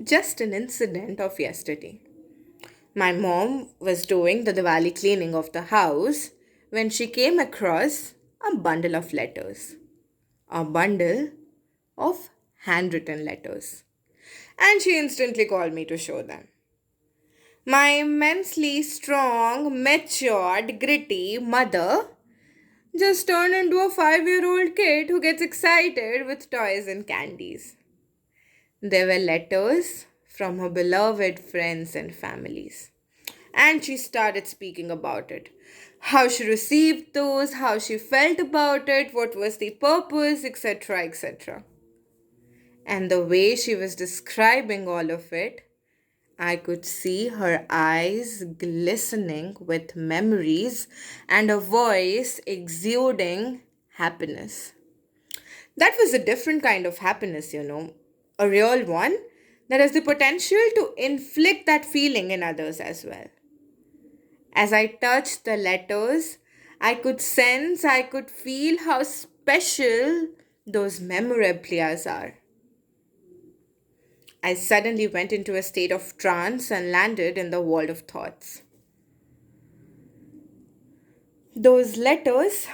Just an incident of yesterday. My mom was doing the Diwali cleaning of the house when she came across a bundle of letters. A bundle of handwritten letters. And she instantly called me to show them. My immensely strong, matured, gritty mother just turned into a 5-year old kid who gets excited with toys and candies. They were letters from her beloved friends and families. And she started speaking about it. How she received those, how she felt about it, what was the purpose, etc. etc. And the way she was describing all of it, I could see her eyes glistening with memories and a voice exuding happiness. That was a different kind of happiness, a real one that has the potential to inflict that feeling in others as well. As I touched the letters, I could sense, I could feel how special those memorabilias are. I suddenly went into a state of trance and landed in the world of thoughts. Those letters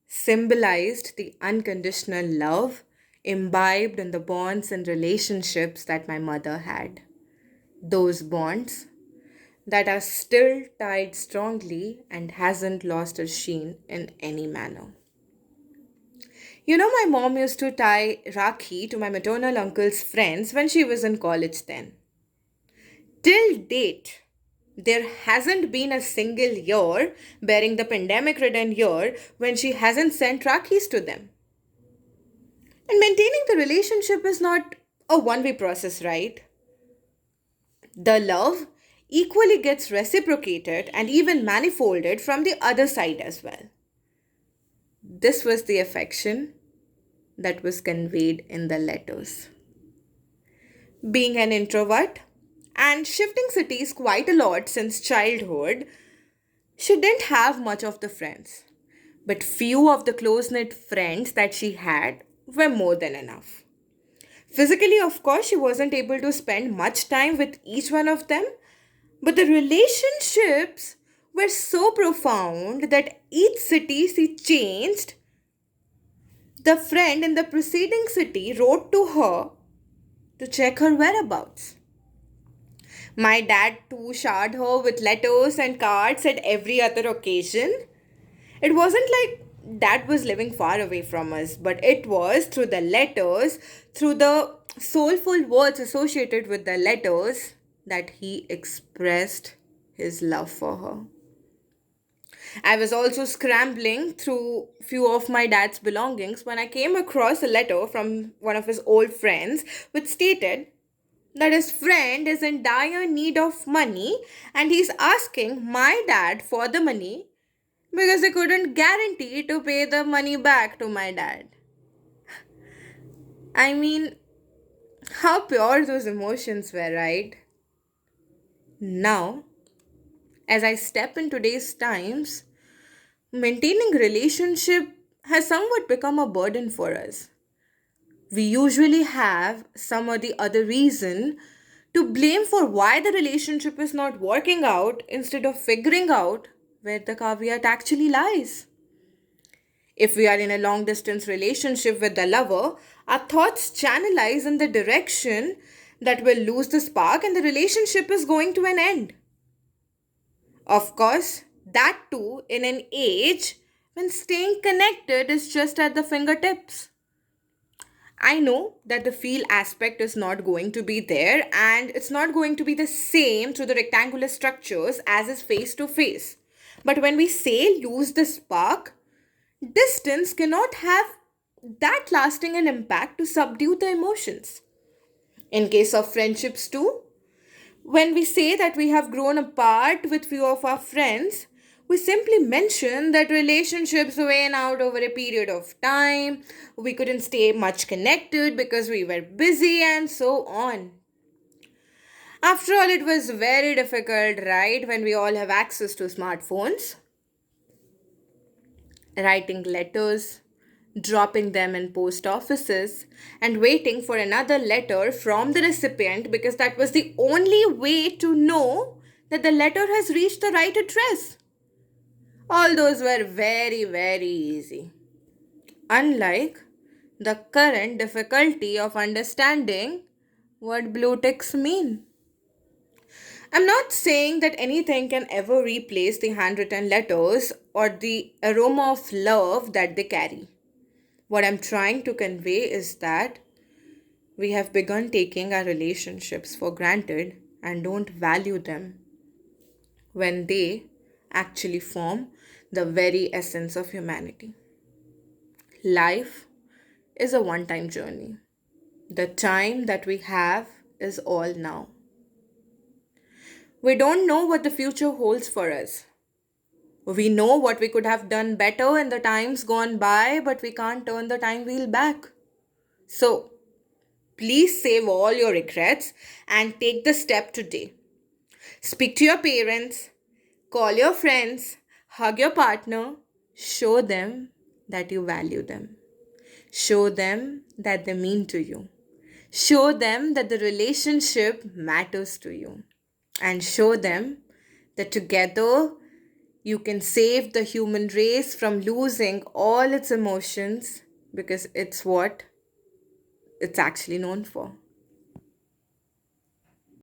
symbolized the unconditional love imbibed in the bonds and relationships that my mother had. Those bonds that are still tied strongly and hasn't lost its sheen in any manner. My mom used to tie Rakhi to my maternal uncle's friends when she was in college then. Till date, there hasn't been a single year, bearing the pandemic ridden year, when she hasn't sent Rakhis to them. And maintaining the relationship is not a one way process, right? The love equally gets reciprocated and even manifolded from the other side as well. This was the affection that was conveyed in the letters. Being an introvert and shifting cities quite a lot since childhood, she didn't have much of the friends. But few of the close knit friends that she had were more than enough. Physically, of course, she wasn't able to spend much time with each one of them, but the relationships were so profound that each city she changed, the friend in the preceding city wrote to her to check her whereabouts. My dad too showered her with letters and cards at every other occasion. It wasn't like dad was living far away from us, but it was through the letters, through the soulful words associated with the letters, that he expressed his love for her. I was also scrambling through few of my dad's belongings when I came across a letter from one of his old friends which stated that his friend is in dire need of money and he's asking my dad for the money because they couldn't guarantee to pay the money back to my dad. I mean, how pure those emotions were, right? Now, as I step in today's times, maintaining relationship has somewhat become a burden for us. We usually have some or the other reason to blame for why the relationship is not working out instead of figuring out where the caveat actually lies. If we are in a long distance relationship with the lover, our thoughts channelize in the direction that will lose the spark and the relationship is going to an end. Of course, that too in an age when staying connected is just at the fingertips. I know that the feel aspect is not going to be there and it's not going to be the same through the rectangular structures as is face to face. But when we say lose the spark, distance cannot have that lasting an impact to subdue the emotions. In case of friendships too, when we say that we have grown apart with few of our friends, we simply mention that relationships wane out over a period of time, we couldn't stay much connected because we were busy, and so on. After all, it was very difficult, right, when we all have access to smartphones, writing letters, dropping them in post offices, and waiting for another letter from the recipient because that was the only way to know that the letter has reached the right address. All those were very, very easy. Unlike the current difficulty of understanding what blue ticks mean. I'm not saying that anything can ever replace the handwritten letters or the aroma of love that they carry. What I'm trying to convey is that we have begun taking our relationships for granted and don't value them when they actually form the very essence of humanity. Life is a one time journey. The time that we have is all now. We don't know what the future holds for us. We know what we could have done better in the times gone by, but we can't turn the time wheel back. So, please save all your regrets and take the step today. Speak to your parents, call your friends, hug your partner, show them that you value them. Show them that they mean to you. Show them that the relationship matters to you. And show them that together you can save the human race from losing all its emotions because it's what it's actually known for.